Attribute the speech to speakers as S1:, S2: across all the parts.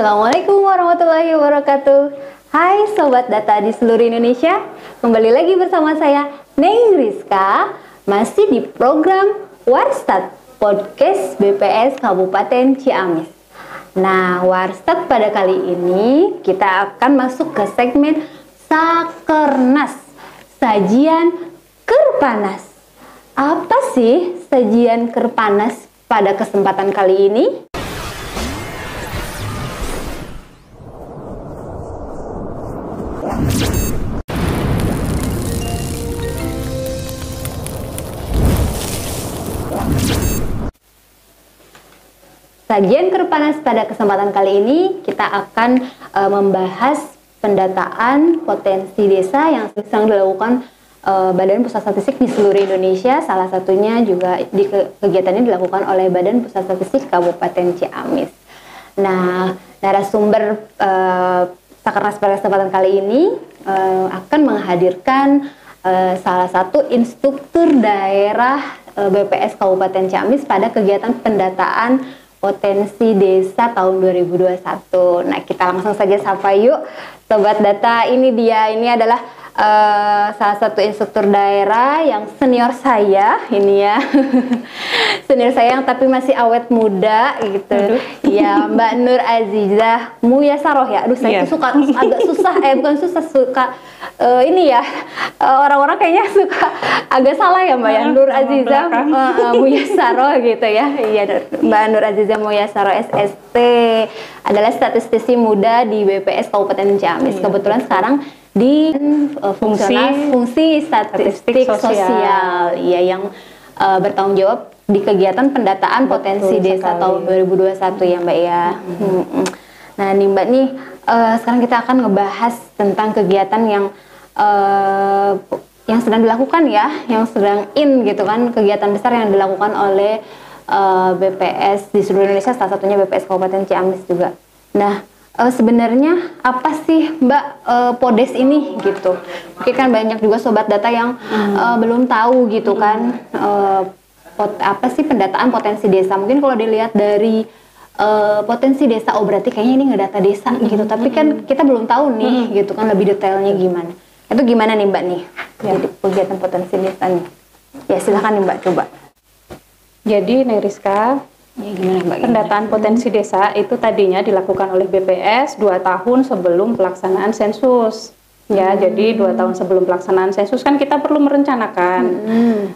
S1: Assalamualaikum warahmatullahi wabarakatuh. Hai Sobat Data di seluruh Indonesia. Kembali lagi bersama saya, Neng Rizka. Masih di program Warstat Podcast BPS Kabupaten Ciamis. Nah, Warstat pada kali ini kita akan masuk ke segmen Sakernas, sajian Kerpanas. Apa sih sajian Kerpanas pada kesempatan kali ini? Sajian Kerpanas pada kesempatan kali ini kita akan membahas pendataan potensi desa yang sedang dilakukan Badan Pusat Statistik di seluruh Indonesia. Salah satunya juga kegiatannya dilakukan oleh Badan Pusat Statistik Kabupaten Ciamis. Nah, narasumber Sakernas pada kesempatan kali ini akan menghadirkan salah satu instruktur daerah BPS Kabupaten Ciamis pada kegiatan pendataan potensi desa tahun 2021. Nah, kita langsung saja sapa yuk Sobat Data. Ini dia, ini adalah salah satu instruktur daerah yang senior saya, ini ya. Senior saya yang tapi masih awet muda gitu. Ya, Mbak Nur Azizah Muyasaroh ya. Aduh, saya tuh suka agak susah, bukan susah, suka ini ya. Orang-orang kayaknya suka agak salah ya Mbak ya. Nur Azizah Muyasaroh gitu ya. Iya, Mbak Nur Azizah Muyasaroh SST adalah statistisi muda di BPS Kabupaten Ciamis. Kebetulan sekarang di fungsi statistik sosial ya, yang bertanggung jawab di kegiatan pendataan potensi desa tahun 2021 ya Mbak ya. Nah nih Mbak nih, sekarang kita akan ngebahas tentang kegiatan yang sedang dilakukan ya, yang sedang gitu kan, kegiatan besar yang dilakukan oleh BPS di seluruh Indonesia, salah satunya BPS Kabupaten Ciamis juga. Nah, sebenarnya apa sih Mbak Podes ini gitu? Mungkin kan banyak juga Sobat Data yang belum tahu gitu kan, apa sih pendataan potensi desa. Mungkin kalau dilihat dari potensi desa, oh berarti kayaknya ini ngedata desa gitu. Tapi kan kita belum tahu nih gitu kan lebih detailnya gimana. Itu gimana nih Mbak nih, jadi kegiatan potensi desa nih? Ya silahkan nih Mbak, coba.
S2: Jadi Neng Rizka,
S1: ya, gimana, Mbak?
S2: pendataan potensi desa itu tadinya dilakukan oleh BPS 2 tahun sebelum pelaksanaan sensus. Ya, jadi 2 tahun sebelum pelaksanaan sensus kan kita perlu merencanakan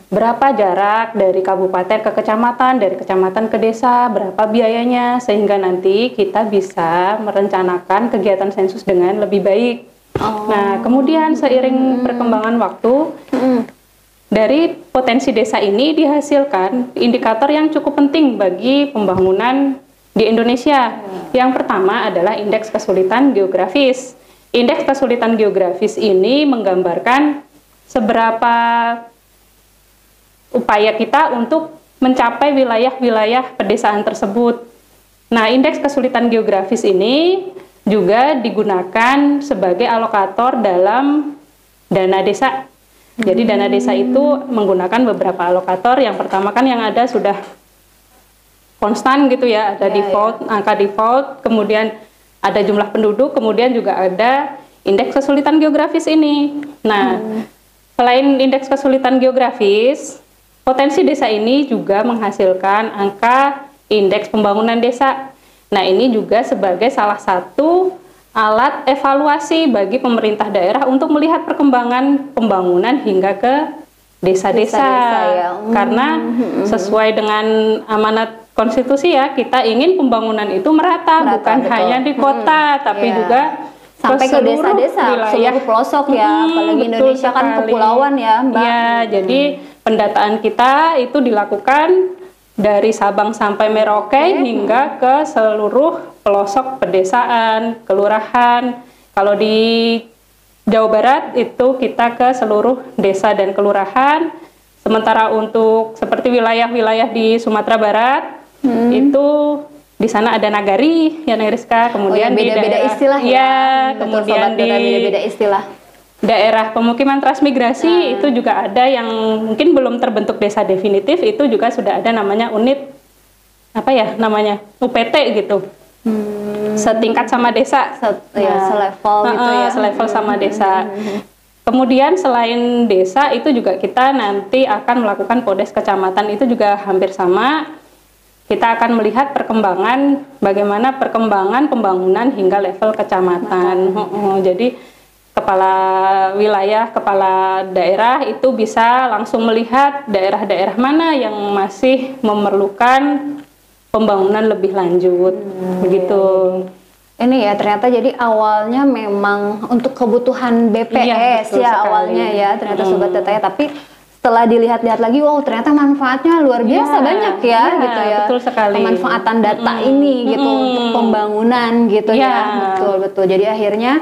S2: berapa jarak dari kabupaten ke kecamatan, dari kecamatan ke desa, berapa biayanya, sehingga nanti kita bisa merencanakan kegiatan sensus dengan lebih baik. Nah, kemudian seiring perkembangan waktu, dari potensi desa ini dihasilkan indikator yang cukup penting bagi pembangunan di Indonesia. Yang pertama adalah indeks kesulitan geografis. Indeks kesulitan geografis ini menggambarkan seberapa upaya kita untuk mencapai wilayah-wilayah pedesaan tersebut. Nah, indeks kesulitan geografis ini juga digunakan sebagai alokator dalam dana desa. Jadi dana desa itu menggunakan beberapa alokator. Yang pertama kan yang ada sudah konstan gitu ya, ada default, angka default, kemudian ada jumlah penduduk, kemudian juga ada indeks kesulitan geografis ini. Nah, selain indeks kesulitan geografis, potensi desa ini juga menghasilkan angka indeks pembangunan desa. Nah, ini juga sebagai salah satu alat evaluasi bagi pemerintah daerah untuk melihat perkembangan pembangunan hingga ke desa-desa.
S1: Ya.
S2: Karena sesuai dengan amanat konstitusi ya, kita ingin pembangunan itu merata bukan betul. Hanya di kota, tapi juga
S1: sampai ke desa-desa, seluruh pelosok ya, apalagi Indonesia kan kepulauan ya Mbak.
S2: Ya, jadi pendataan kita itu dilakukan dari Sabang sampai Merauke hingga ke seluruh pelosok pedesaan, kelurahan. Kalau di Jawa Barat itu kita ke seluruh desa dan kelurahan. Sementara untuk seperti wilayah-wilayah di Sumatera Barat itu di sana ada nagari ya Neng Rizka, kemudian
S1: beda-beda istilah
S2: ya, kemudian di
S1: beda-beda istilah.
S2: Daerah pemukiman transmigrasi itu juga ada yang mungkin belum terbentuk desa definitif, itu juga sudah ada namanya unit apa ya namanya UPT gitu. setingkat sama desa.
S1: Selevel gitu ya.
S2: Selevel sama desa. Kemudian selain desa itu juga kita nanti akan melakukan podes kecamatan, itu juga hampir sama. Kita akan melihat perkembangan, bagaimana perkembangan pembangunan hingga level kecamatan. Jadi kepala wilayah, kepala daerah itu bisa langsung melihat daerah-daerah mana yang masih memerlukan pembangunan lebih lanjut, begitu.
S1: Ini ya ternyata jadi awalnya memang untuk kebutuhan BPS awalnya ya ternyata Sobat Data ya, tapi setelah dilihat-lihat lagi, wow ternyata manfaatnya luar biasa banyak ya gitu ya.
S2: Betul sekali.
S1: Pemanfaatan data ini gitu untuk pembangunan gitu ya, betul. Jadi akhirnya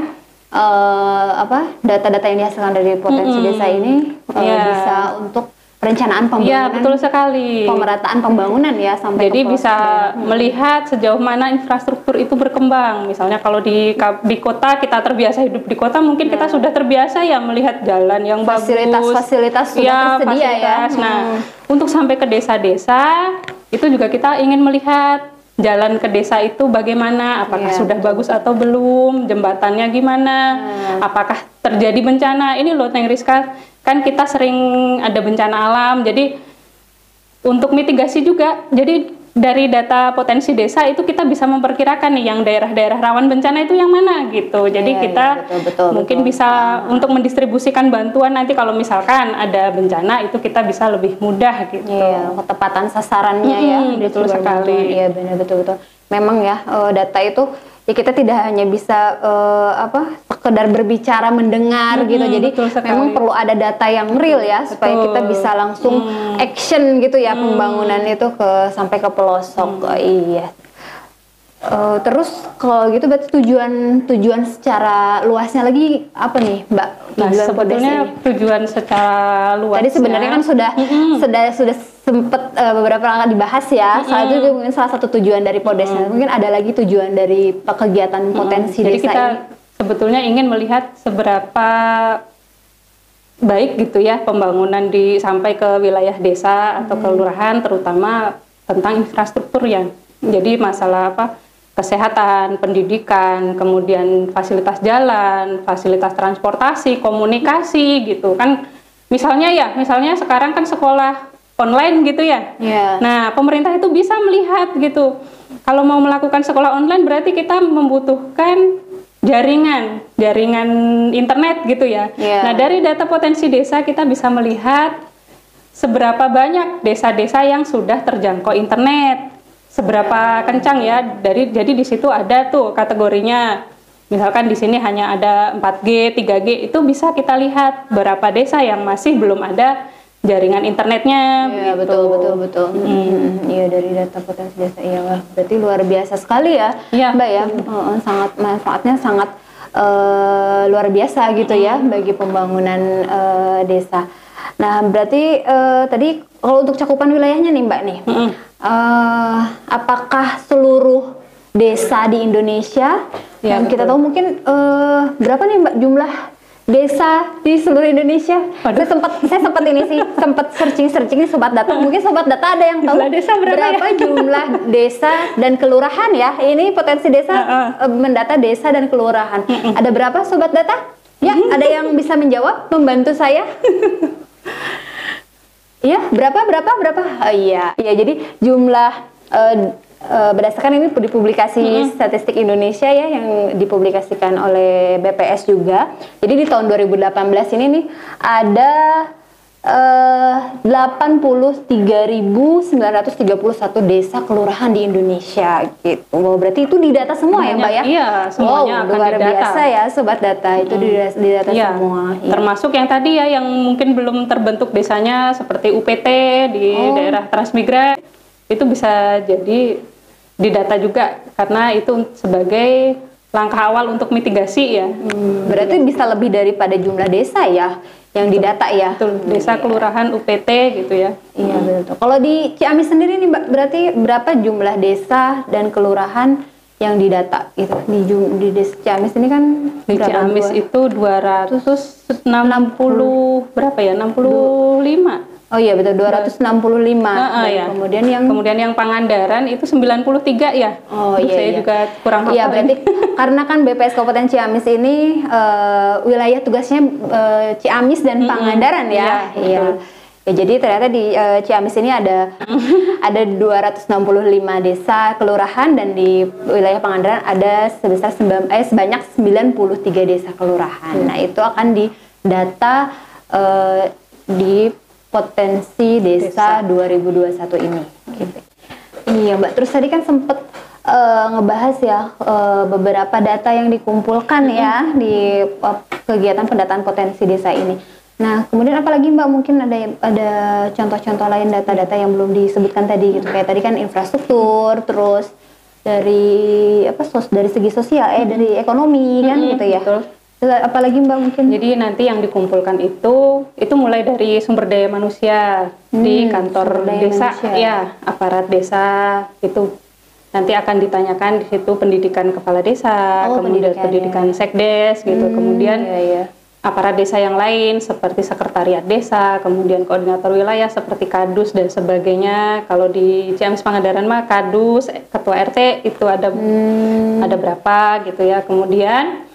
S1: data-data yang dihasilkan dari potensi desa ini bisa untuk perencanaan pembangunan.
S2: Betul sekali.
S1: Pemerataan pembangunan ya sampai
S2: jadi bisa melihat sejauh mana infrastruktur itu berkembang. Misalnya kalau di kota kita terbiasa hidup di kota, mungkin kita sudah terbiasa ya melihat jalan yang
S1: fasilitas sudah tersedia ya.
S2: Nah, untuk sampai ke desa-desa itu juga kita ingin melihat jalan ke desa itu bagaimana, apakah sudah bagus atau belum, jembatannya gimana, apakah terjadi bencana. Ini loh Neng Rizka, kan kita sering ada bencana alam, jadi untuk mitigasi juga, jadi dari data potensi desa itu kita bisa memperkirakan nih yang daerah-daerah rawan bencana itu yang mana gitu. Jadi kita mungkin bisa untuk mendistribusikan bantuan nanti kalau misalkan ada bencana itu kita bisa lebih mudah gitu.
S1: Ketepatan sasarannya ya.
S2: Betul sekali.
S1: Iya benar, betul. Memang ya data itu ya kita tidak hanya bisa sekedar berbicara mendengar gitu. Jadi memang perlu ada data yang real ya supaya kita bisa langsung action gitu ya pembangunan itu sampai ke pelosok. Terus kalau gitu berarti tujuan secara luasnya lagi apa nih Mbak?
S2: Nah, sebetulnya tujuan secara luasnya
S1: tadi sebenarnya kan sudah sempat beberapa kali dibahas ya. Salah itu mungkin salah satu tujuan dari Podesnya. Mungkin ada lagi tujuan dari kegiatan potensi
S2: jadi
S1: desa
S2: kita
S1: ini.
S2: Sebetulnya ingin melihat seberapa baik gitu ya pembangunan sampai ke wilayah desa atau kelurahan, terutama tentang infrastruktur ya. Jadi masalah kesehatan, pendidikan, kemudian fasilitas jalan, fasilitas transportasi, komunikasi gitu kan. Misalnya sekarang kan sekolah online gitu ya. Nah, pemerintah itu bisa melihat gitu. Kalau mau melakukan sekolah online berarti kita membutuhkan jaringan internet gitu ya. Nah, dari data potensi desa kita bisa melihat seberapa banyak desa-desa yang sudah terjangkau internet, seberapa kencang ya. Jadi di situ ada tuh kategorinya. Misalkan di sini hanya ada 4G, 3G, itu bisa kita lihat berapa desa yang masih belum ada jaringan internetnya.
S1: Betul. Iya, dari data potensi desa. Iya, berarti luar biasa sekali ya, Mbak ya. Sangat manfaatnya sangat luar biasa gitu ya bagi pembangunan desa. Nah, berarti tadi kalau untuk cakupan wilayahnya nih Mbak nih, apakah seluruh desa di Indonesia yang kita tahu mungkin berapa nih Mbak jumlah desa di seluruh Indonesia? Saya sempat searching nih Sobat Data. Mungkin Sobat Data ada yang tahu
S2: desa berapa
S1: jumlah desa dan kelurahan ya? Ini potensi desa mendata desa dan kelurahan. Ada berapa Sobat Data? Ya, ada yang bisa menjawab, membantu saya? Iya, berapa? Iya, jadi jumlah berdasarkan ini di publikasi Statistik Indonesia ya yang dipublikasikan oleh BPS juga. Jadi di tahun 2018 ini nih ada 83.931 desa kelurahan di Indonesia gitu. Wow, berarti itu didata semua ya Mbak ya?
S2: Iya, semuanya akan
S1: luar
S2: didata.
S1: Biasa ya Sobat Data, itu didata semua.
S2: Termasuk yang tadi ya yang mungkin belum terbentuk desanya seperti UPT di daerah Transmigra, itu bisa jadi didata juga karena itu sebagai langkah awal untuk mitigasi ya.
S1: Berarti bisa lebih daripada jumlah desa ya yang didata ya.
S2: Betul, desa, kelurahan, UPT gitu ya.
S1: Iya betul. Kalau di Ciamis sendiri nih Mbak, berarti berapa jumlah desa dan kelurahan yang didata gitu? Di desa Ciamis ini kan
S2: di Ciamis itu 260 berapa ya? 65.
S1: Oh iya betul 265.
S2: Ya.
S1: Kemudian
S2: yang Pangandaran itu 93 ya.
S1: Oh iya.
S2: Saya juga kurang hafal.
S1: Iya berarti karena kan BPS Kabupaten Ciamis ini wilayah tugasnya Ciamis dan Pangandaran ya. Iya. Ya, jadi ternyata di Ciamis ini ada 265 desa kelurahan, dan di wilayah Pangandaran ada sebanyak 93 desa kelurahan. Nah, itu akan didata di potensi desa 2021 ini. Gitu. Iya, Mbak. Terus tadi kan sempat ngebahas ya beberapa data yang dikumpulkan ya di kegiatan pendataan potensi desa ini. Nah, kemudian apalagi Mbak, mungkin ada contoh-contoh lain data-data yang belum disebutkan tadi gitu. Kayak tadi kan infrastruktur, terus dari dari segi sosial dari ekonomi kan gitu ya.
S2: Betul.
S1: Apalagi Mbak mungkin?
S2: Jadi nanti yang dikumpulkan itu mulai dari sumber daya manusia di kantor desa manusia. Ya, aparat desa itu nanti akan ditanyakan di situ pendidikan kepala desa, kemudian pendidikan sekdes gitu, kemudian aparat desa yang lain seperti sekretariat desa, kemudian koordinator wilayah seperti kadus dan sebagainya. Kalau di Ciamis Pangandaran mah kadus, ketua RT itu ada berapa gitu ya. Kemudian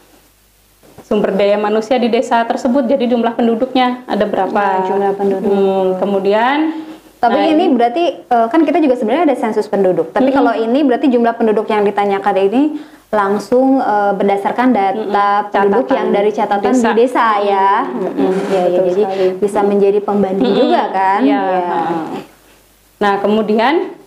S2: sumber daya manusia di desa tersebut, jadi jumlah penduduknya ada berapa?
S1: Jumlah penduduk.
S2: Kemudian
S1: tapi ini berarti kan kita juga sebenarnya ada sensus penduduk. Tapi kalau ini berarti jumlah penduduk yang ditanyakan ini langsung berdasarkan data penduduk yang dari catatan di desa ya. Jadi sekali. Bisa menjadi pembanding juga kan.
S2: Nah, kemudian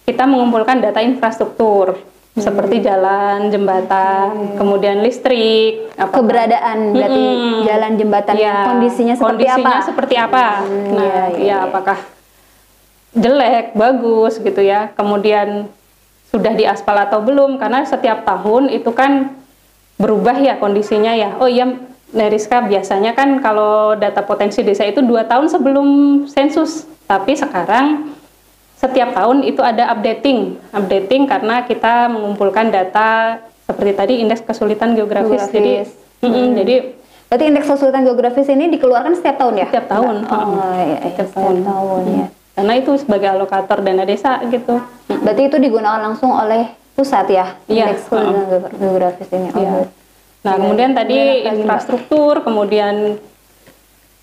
S2: kita mengumpulkan data infrastruktur seperti jalan, jembatan, kemudian listrik, keberadaan
S1: berarti jalan, jembatan kondisinya
S2: seperti apa. Apakah jelek, bagus gitu ya. Kemudian sudah diaspal atau belum, karena setiap tahun itu kan berubah ya kondisinya ya. Oh iya, Neriska, biasanya kan kalau data potensi desa itu 2 tahun sebelum sensus, tapi sekarang setiap tahun itu ada updating karena kita mengumpulkan data seperti tadi indeks kesulitan geografis. Jadi
S1: berarti indeks kesulitan geografis ini dikeluarkan setiap tahun ya?
S2: Setiap tahun.
S1: Setiap tahun ya.
S2: Karena itu sebagai alokator dana desa gitu.
S1: Berarti itu digunakan langsung oleh pusat ya? Indeks geografis ini.
S2: Nah, kemudian tadi infrastruktur, kemudian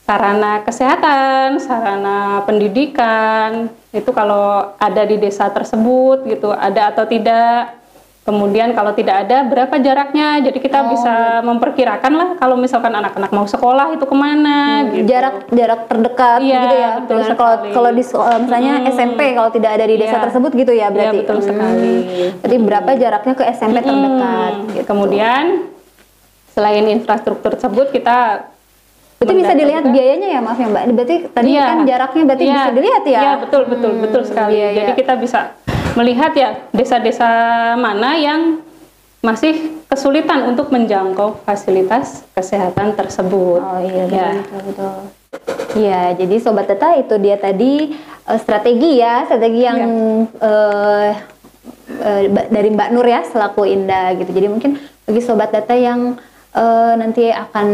S2: sarana kesehatan, sarana pendidikan, itu kalau ada di desa tersebut gitu, ada atau tidak. Kemudian kalau tidak ada, berapa jaraknya? Jadi kita bisa memperkirakan lah kalau misalkan anak-anak mau sekolah itu kemana. Gitu.
S1: Jarak terdekat gitu ya. Kalau di misalnya SMP kalau tidak ada di desa tersebut gitu ya berarti.
S2: Betul sekali.
S1: Berarti berapa jaraknya ke SMP terdekat? Gitu.
S2: Kemudian selain infrastruktur tersebut kita
S1: berarti bisa dilihat biayanya ya, maaf ya Mbak. Berarti tadi kan jaraknya berarti bisa dilihat ya.
S2: Iya, betul sekali. Jadi kita bisa melihat ya desa-desa mana yang masih kesulitan untuk menjangkau fasilitas kesehatan tersebut.
S1: Oh iya, betul. Iya, jadi Sobat Data itu dia tadi strategi yang dari Mbak Nur ya selaku Indah gitu. Jadi mungkin bagi Sobat Data yang nanti akan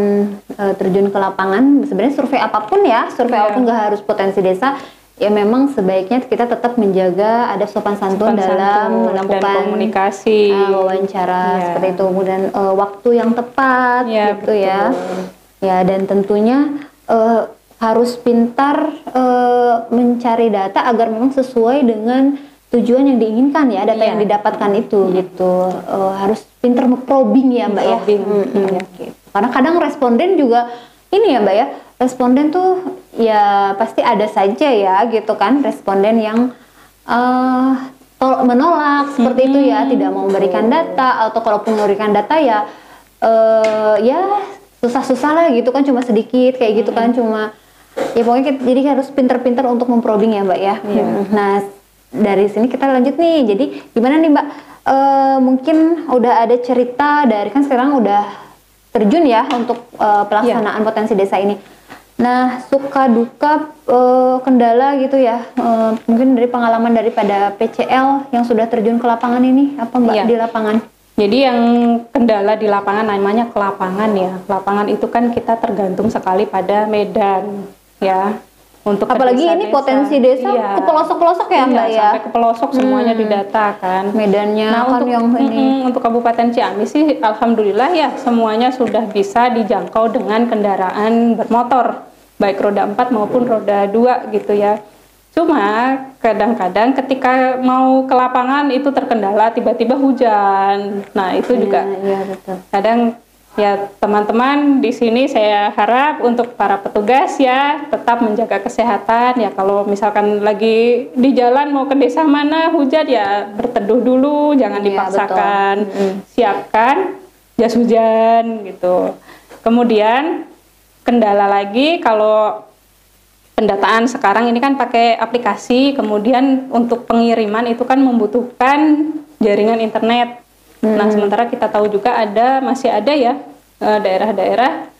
S1: terjun ke lapangan, sebenarnya survei apapun nggak harus potensi desa. Ya memang sebaiknya kita tetap menjaga ada sopan santun dalam melakukan
S2: komunikasi,
S1: wawancara seperti itu, kemudian waktu yang tepat gitu ya. Ya, dan tentunya harus pintar mencari data agar memang sesuai dengan tujuan yang diinginkan ya, data yang didapatkan itu gitu. Harus pintar probing ya Mbak ya. Gitu. Karena kadang responden juga ini ya Mbak ya, responden tuh ya pasti ada saja ya gitu kan, responden yang menolak seperti itu ya, tidak mau memberikan data, atau kalaupun memberikan data ya susah-susah lah gitu kan, cuma sedikit kayak gitu kan, cuma ya pokoknya jadi harus pintar-pintar untuk memprobing ya Mbak ya. Nah dari sini kita lanjut nih, jadi gimana nih Mbak, mungkin udah ada cerita dari kan sekarang udah terjun ya untuk pelaksanaan potensi desa ini. Nah, suka duka kendala gitu ya, mungkin dari pengalaman daripada PCL yang sudah terjun ke lapangan ini, apa Mbak di lapangan?
S2: Jadi yang kendala di lapangan namanya ke lapangan ya. Lapangan itu kan kita tergantung sekali pada medan ya. untuk
S1: apalagi ini potensi desa ke pelosok-pelosok ya Mbak ya.
S2: Sampai ke pelosok semuanya didata kan.
S1: Medannya
S2: nah,
S1: kan
S2: untuk
S1: yang ini.
S2: Untuk Kabupaten Ciamis sih alhamdulillah ya semuanya sudah bisa dijangkau dengan kendaraan bermotor, baik roda 4 maupun roda 2 gitu ya. Cuma kadang-kadang ketika mau ke lapangan itu terkendala tiba-tiba hujan. Nah, itu juga
S1: betul.
S2: Kadang ya teman-teman di sini saya harap untuk para petugas ya tetap menjaga kesehatan ya. Kalau misalkan lagi di jalan mau ke desa mana hujan ya berteduh dulu, jangan dipaksakan. Siapkan jas hujan gitu. Kemudian kendala lagi kalau pendataan sekarang ini kan pakai aplikasi, kemudian untuk pengiriman itu kan membutuhkan jaringan internet. Nah, sementara kita tahu juga masih ada ya daerah-daerah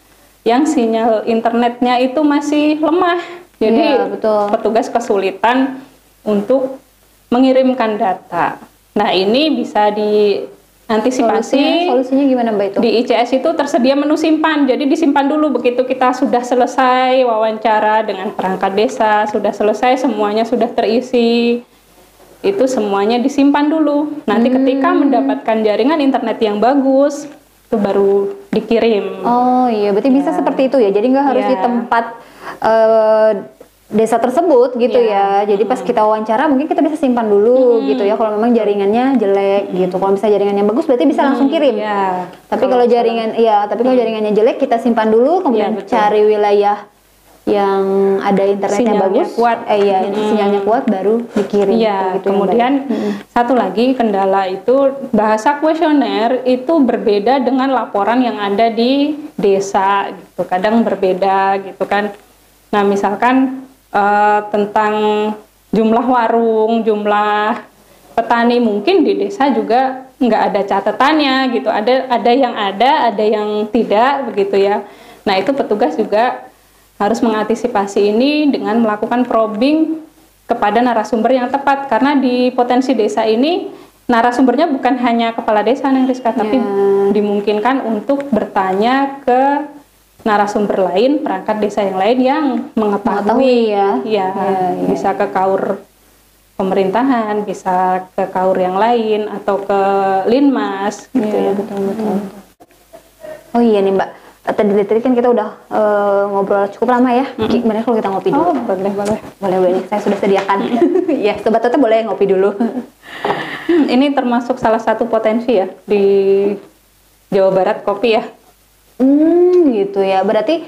S2: yang sinyal internetnya itu masih lemah. Jadi petugas kesulitan untuk mengirimkan data. Nah, ini bisa diantisipasi.
S1: Solusinya gimana Mbak itu?
S2: Di ICS itu tersedia menu simpan. Jadi disimpan dulu begitu kita sudah selesai wawancara dengan perangkat desa, sudah selesai semuanya sudah terisi. Itu semuanya disimpan dulu. Nanti ketika mendapatkan jaringan internet yang bagus, itu baru dikirim.
S1: Oh iya, berarti bisa seperti itu ya. Jadi nggak harus di tempat desa tersebut gitu ya. Jadi pas kita wawancara mungkin kita bisa simpan dulu gitu ya. Kalau memang jaringannya jelek gitu. Kalau misalnya jaringannya bagus berarti bisa langsung kirim. Tapi kalau jaringannya jelek kita simpan dulu, kemudian cari wilayah yang ada internetnya bagus,
S2: kuat,
S1: sinyalnya kuat baru dikirim.
S2: Gitu kemudian satu lagi kendala itu bahasa kuesioner itu berbeda dengan laporan yang ada di desa gitu. Kadang berbeda gitu kan. Nah, misalkan tentang jumlah warung, jumlah petani mungkin di desa juga nggak ada catatannya gitu. Ada yang tidak begitu ya. Nah, itu petugas juga harus mengantisipasi ini dengan melakukan probing kepada narasumber yang tepat, karena di potensi desa ini narasumbernya bukan hanya kepala desa Neng Rizka, tapi dimungkinkan untuk bertanya ke narasumber lain, perangkat desa yang lain yang mengetahui bisa ke kaur pemerintahan, bisa ke kaur yang lain atau ke Linmas gitu ya.
S1: Betul. Oh iya nih Mbak, tadi kan kita udah ngobrol cukup lama ya. Gimana kalau kita ngopi dulu? Boleh nih, saya sudah sediakan. Ya, Sobat Tete boleh ngopi dulu.
S2: Ini termasuk salah satu potensi ya di Jawa Barat kopi ya.
S1: Gitu ya. Berarti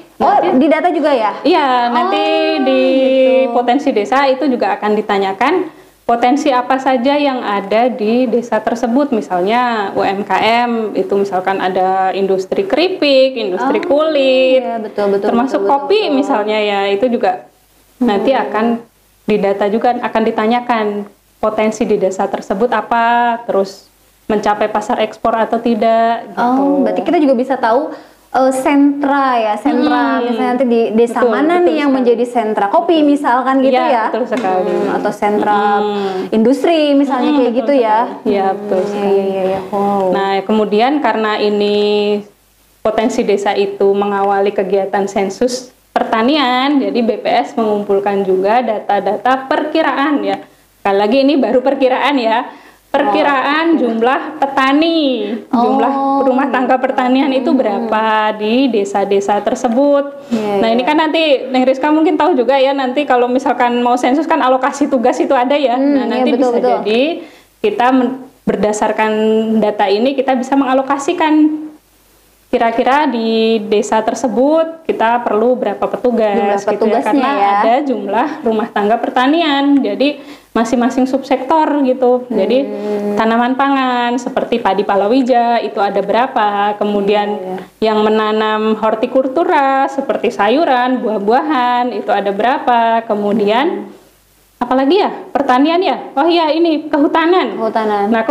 S1: di data juga ya?
S2: Iya, nanti di potensi desa itu juga akan ditanyakan potensi apa saja yang ada di desa tersebut. Misalnya UMKM, itu misalkan ada industri keripik, industri kulit, termasuk kopi misalnya ya, itu juga nanti akan didata juga, akan ditanyakan potensi di desa tersebut apa, terus mencapai pasar ekspor atau tidak gitu.
S1: Berarti kita juga bisa tahu sentra misalnya nanti di desa mana nih yang menjadi sentra kopi misalkan gitu ya.
S2: Betul sekali.
S1: Atau sentra industri misalnya kayak gitu ya.
S2: Iya, betul sekali.
S1: Iya. Wow.
S2: Nah, kemudian karena ini potensi desa itu mengawali kegiatan sensus pertanian, jadi BPS mengumpulkan juga data-data perkiraan ya. Sekali lagi ini baru perkiraan ya. Perkiraan jumlah petani, jumlah rumah tangga pertanian itu berapa di desa-desa tersebut. Nah, ini kan nanti Neng Rizka mungkin tahu juga ya, nanti kalau misalkan mau sensus kan alokasi tugas itu ada ya. Nah, nanti bisa jadi kita berdasarkan data ini kita bisa mengalokasikan kira-kira di desa tersebut kita perlu berapa petugas gitu ya, karena ada jumlah rumah tangga pertanian. Jadi masing-masing subsektor gitu. Jadi tanaman pangan seperti padi palawija itu ada berapa, kemudian yang menanam hortikultura seperti sayuran, buah-buahan itu ada berapa, kemudian apalagi ya, pertanian ya. Oh iya, ini kehutanan. Nah,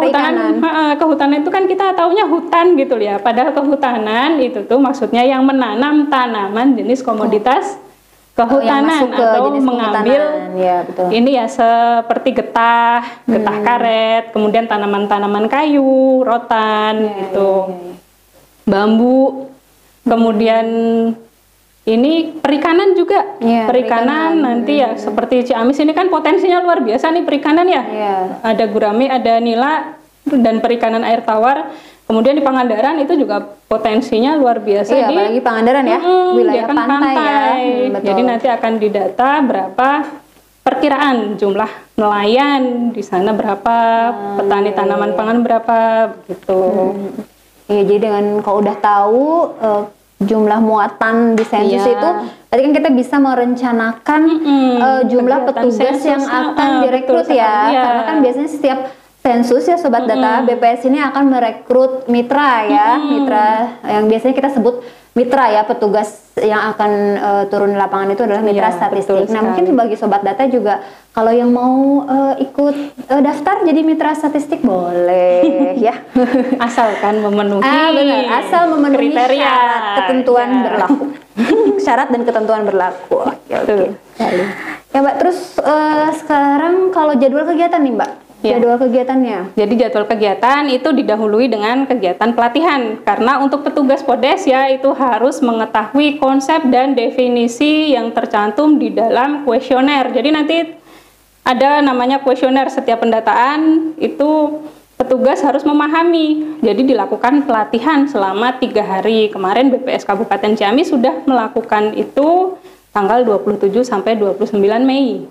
S2: kehutanan itu kan kita taunya hutan gitu ya. Padahal kehutanan itu tuh maksudnya yang menanam tanaman jenis komoditas kehutanan atau mengambil ini ya seperti getah karet, kemudian tanaman-tanaman kayu, rotan gitu. Bambu. Kemudian Ini perikanan juga,
S1: Iya,
S2: perikanan nanti ya seperti Ciamis ini kan potensinya luar biasa nih perikanan ya.
S1: Iya.
S2: Ada gurame, ada nila dan perikanan air tawar. Kemudian di Pangandaran itu juga potensinya luar biasa.
S1: Iya, apalagi Pangandaran ya, wilayah
S2: dia kan
S1: pantai ya. Betul.
S2: Jadi nanti akan didata berapa perkiraan jumlah nelayan di sana berapa, petani tanaman pangan berapa gitu.
S1: Iya, jadi dengan kalau udah tahu jumlah muatan di sensus
S2: Iya.
S1: itu, tadi kan kita bisa merencanakan jumlah
S2: Kegiatan
S1: petugas yang
S2: sensus,
S1: akan direkrut
S2: betul
S1: ya.
S2: sekali, iya.
S1: Karena kan biasanya setiap sensus ya Sobat Data, BPS ini akan merekrut mitra ya, mitra yang biasanya kita sebut mitra ya, petugas yang akan turun di lapangan itu adalah mitra
S2: Iya,
S1: statistik.
S2: betul
S1: Nah,
S2: sekali.
S1: mungkin bagi Sobat Data juga kalau yang mau ikut daftar jadi mitra statistik boleh ya.
S2: Asalkan memenuhi
S1: Benar, asal memenuhi
S2: kriteria,
S1: syarat ketentuan
S2: ya.
S1: berlaku. Syarat dan ketentuan berlaku. Oke, oke.
S2: Betul sekali.
S1: Ya Mbak, terus sekarang kalau jadwal kegiatan nih Mbak,
S2: Ya.
S1: jadwal kegiatannya.
S2: Jadi jadwal kegiatan itu didahului dengan kegiatan pelatihan karena untuk petugas Podes ya itu harus mengetahui konsep dan definisi yang tercantum di dalam kuesioner. Jadi nanti ada namanya kuesioner setiap pendataan itu petugas harus memahami. Jadi dilakukan pelatihan selama 3 hari. Kemarin BPS Kabupaten Ciamis sudah melakukan itu tanggal 27 sampai 29 Mei.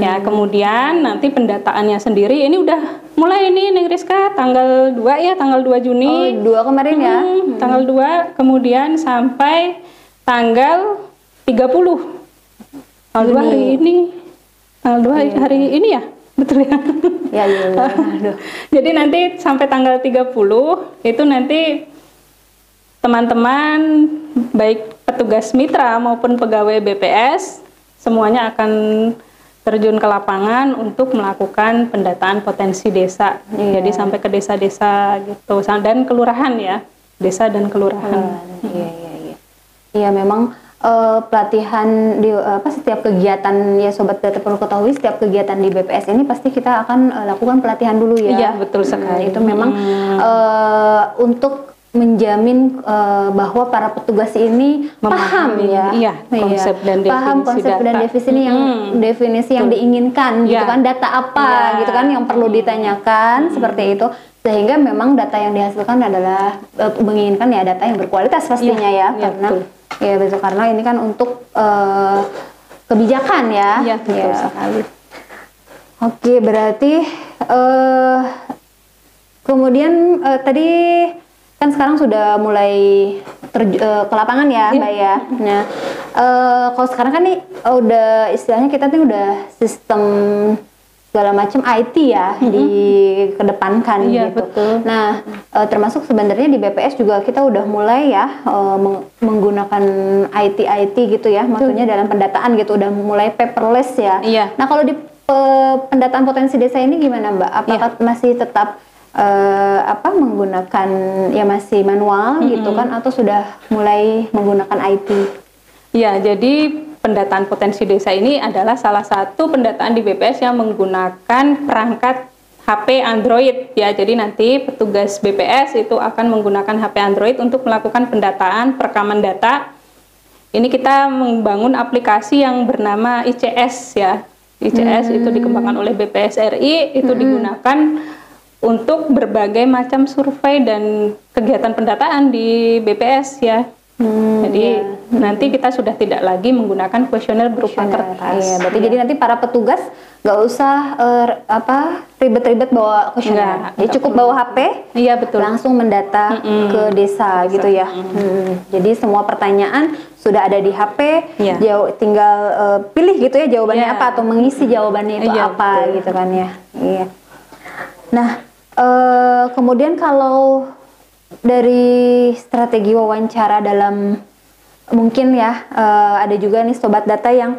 S2: Ya, kemudian nanti pendataannya sendiri ini udah mulai ini Neng Rizka tanggal 2 ya, tanggal 2 Juni.
S1: 2 kemarin ya.
S2: Tanggal 2 kemudian sampai tanggal 30. Tanggal 2 hari ini. Tanggal 2 hari ini ya? Betul ya?
S1: Ya, iya. Aduh.
S2: Jadi nanti sampai tanggal 30 itu nanti teman-teman baik petugas mitra maupun pegawai BPS semuanya akan terjun ke lapangan untuk melakukan pendataan potensi desa.
S1: Iya.
S2: Jadi sampai ke desa-desa gitu dan kelurahan ya, desa dan kelurahan.
S1: Iya, iya, iya. Iya, memang pelatihan di setiap kegiatan ya Sobat Data perlu ketahui, setiap kegiatan di BPS ini pasti kita akan lakukan pelatihan dulu ya.
S2: Iya, betul sekali.
S1: Itu memang untuk menjamin bahwa para petugas ini paham ya,
S2: iya, konsep dan definisi
S1: paham konsep dan
S2: data.
S1: definisi yang diinginkan gitu
S2: Iya.
S1: kan, data apa
S2: Iya.
S1: gitu kan yang perlu ditanyakan seperti itu, sehingga memang data yang dihasilkan adalah menginginkan ya data yang berkualitas pastinya
S2: Iya,
S1: ya,
S2: iya,
S1: karena
S2: betul.
S1: ya betul, karena ini kan untuk kebijakan ya.
S2: Iya, betul
S1: Ya.
S2: sekali.
S1: Oke, berarti kemudian tadi kan sekarang sudah mulai ke lapangan ya, Mbak ya. Nah, kalau sekarang kan nih udah istilahnya kita nih udah sistem segala macam IT ya dikedepankan
S2: Iya,
S1: gitu.
S2: betul.
S1: Nah, termasuk sebenarnya di BPS juga kita udah mulai ya menggunakan IT gitu ya, maksudnya dalam pendataan gitu udah mulai paperless ya.
S2: Iya.
S1: Nah, kalau di pendataan potensi desa ini gimana Mbak? Apakah masih tetap menggunakan ya masih manual gitu kan, atau sudah mulai menggunakan IT?
S2: Ya, jadi pendataan potensi desa ini adalah salah satu pendataan di BPS yang menggunakan perangkat HP Android ya. Jadi nanti petugas BPS itu akan menggunakan HP Android untuk melakukan pendataan perekaman data. Ini kita membangun aplikasi yang bernama ICS ya. ICS itu dikembangkan oleh BPS RI, itu digunakan untuk berbagai macam survei dan kegiatan pendataan di BPS ya. Jadi nanti kita sudah tidak lagi menggunakan kuesioner berupa kertas.
S1: Iya, berarti jadi nanti para petugas nggak usah ribet-ribet bawa kuesioner. Jadi cukup bawa HP,
S2: Iya, betul.
S1: langsung mendata ke desa gitu ya. Jadi semua pertanyaan sudah ada di HP,
S2: Iya.
S1: tinggal pilih gitu ya jawabannya
S2: Iya.
S1: apa, atau mengisi jawabannya itu
S2: Iya,
S1: apa
S2: betul.
S1: gitu kan ya. Iya. Nah, kemudian kalau dari strategi wawancara dalam mungkin ya ada juga nih Sobat Data yang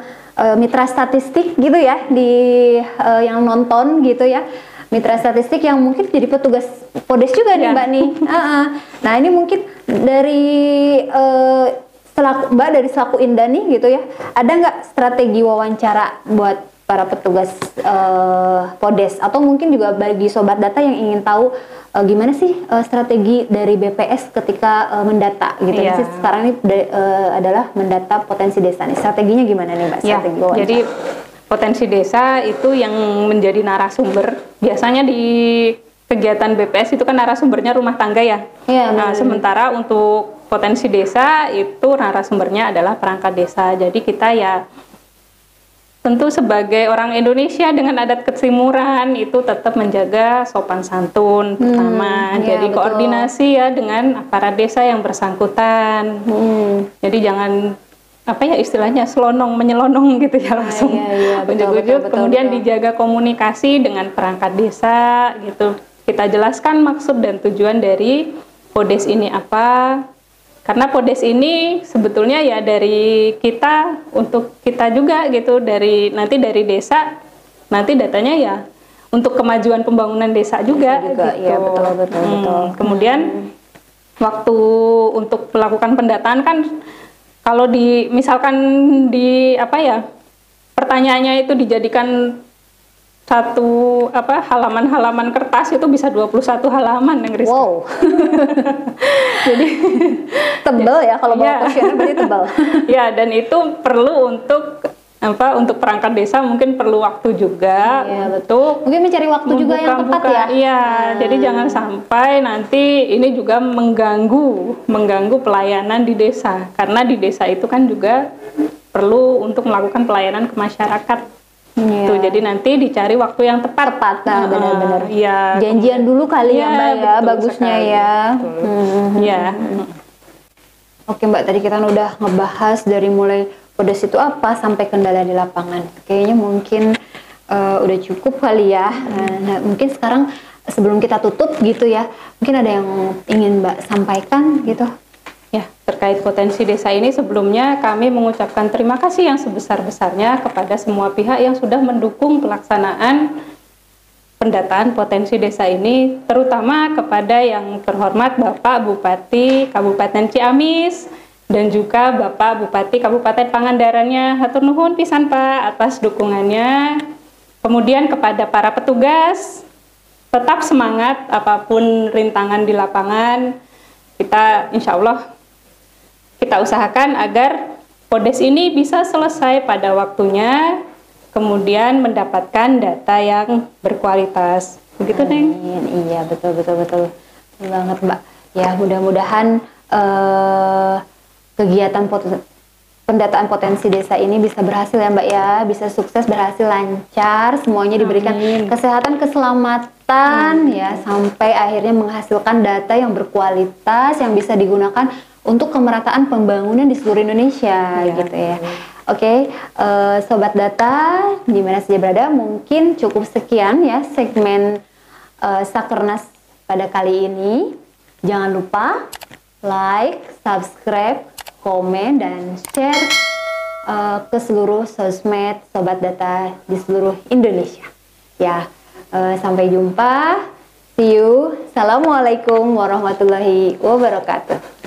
S1: mitra statistik gitu ya yang nonton gitu ya, mitra statistik yang mungkin jadi petugas Podes juga nih
S2: Ya.
S1: Mbak nih. Nah ini mungkin dari Mbak dari selaku Indah nih gitu ya, ada nggak strategi wawancara buat para petugas Podes, atau mungkin juga bagi sobat data yang ingin tahu gimana sih strategi dari BPS ketika mendata gitu.
S2: Iya.
S1: Sekarang ini adalah mendata potensi desa nih. Strateginya gimana nih, Mbak? Strategi wawancara.
S2: Jadi potensi desa itu yang menjadi narasumber. Biasanya di kegiatan BPS itu kan narasumbernya rumah tangga ya.
S1: Iya,
S2: Nah, sementara untuk potensi desa itu narasumbernya adalah perangkat desa. Jadi kita ya tentu sebagai orang Indonesia dengan adat ketimuran itu tetap menjaga sopan santun pertama.
S1: Iya,
S2: Jadi
S1: betul.
S2: koordinasi ya dengan aparat desa yang bersangkutan. Jadi jangan apa ya istilahnya selonong menyelonong gitu ya langsung.
S1: Iya, betul,
S2: Ujuk-ujuk.
S1: betul,
S2: Kemudian
S1: betul.
S2: dijaga komunikasi dengan perangkat desa gitu. Kita jelaskan maksud dan tujuan dari Podes ini apa. Karena Podes ini sebetulnya ya dari kita untuk kita juga gitu, nanti dari desa nanti datanya ya untuk kemajuan pembangunan desa juga gitu.
S1: Iya, betul.
S2: Kemudian waktu untuk melakukan pendataan kan kalau misalkan di apa ya pertanyaannya itu dijadikan satu halaman-halaman kertas itu bisa 21 halaman yang riset.
S1: Wow.
S2: Jadi
S1: Tebal ya kalau bawa
S2: Iya.
S1: kuesioner berarti tebal.
S2: ya, dan itu perlu untuk perangkat desa mungkin perlu waktu juga untuk
S1: Mungkin mencari waktu juga yang tepat ya.
S2: Iya, jadi jangan sampai nanti ini juga mengganggu pelayanan di desa. Karena di desa itu kan juga perlu untuk melakukan pelayanan ke masyarakat. Tuh, jadi nanti dicari waktu yang tepat.
S1: Nah, benar-benar.
S2: Iya.
S1: Janjian dulu kali ya, Mbak ya,
S2: betul
S1: bagusnya
S2: sekali,
S1: ya.
S2: betul. Iya.
S1: Oke, Mbak, tadi kita udah ngebahas dari mulai Podes itu apa sampai kendala di lapangan. Kayaknya mungkin udah cukup kali ya. Nah, mungkin sekarang sebelum kita tutup gitu ya, mungkin ada yang ingin Mbak sampaikan gitu.
S2: Ya, terkait potensi desa ini sebelumnya kami mengucapkan terima kasih yang sebesar-besarnya kepada semua pihak yang sudah mendukung pelaksanaan pendataan potensi desa ini, terutama kepada yang terhormat Bapak Bupati Kabupaten Ciamis dan juga Bapak Bupati Kabupaten Pangandarannya. Hatur nuhun pisan Pak atas dukungannya. Kemudian kepada para petugas, tetap semangat apapun rintangan di lapangan. Kita insya Allah kita usahakan agar Podes ini bisa selesai pada waktunya, kemudian mendapatkan data yang berkualitas. Begitu, Neng?
S1: Iya, betul banget, Mbak. Ya, mudah-mudahan kegiatan pendataan potensi desa ini bisa berhasil ya, Mbak ya, bisa sukses, berhasil, lancar, semuanya diberikan kesehatan, keselamatan ya, sampai akhirnya menghasilkan data yang berkualitas yang bisa digunakan untuk kemerataan pembangunan di seluruh Indonesia gitu ya. Oke, Sobat Data di mana saja berada, mungkin cukup sekian ya segmen Sakernas pada kali ini. Jangan lupa like, subscribe, komen, dan share ke seluruh sosmed Sobat Data di seluruh Indonesia. Ya, sampai jumpa. See you. Assalamualaikum warahmatullahi wabarakatuh.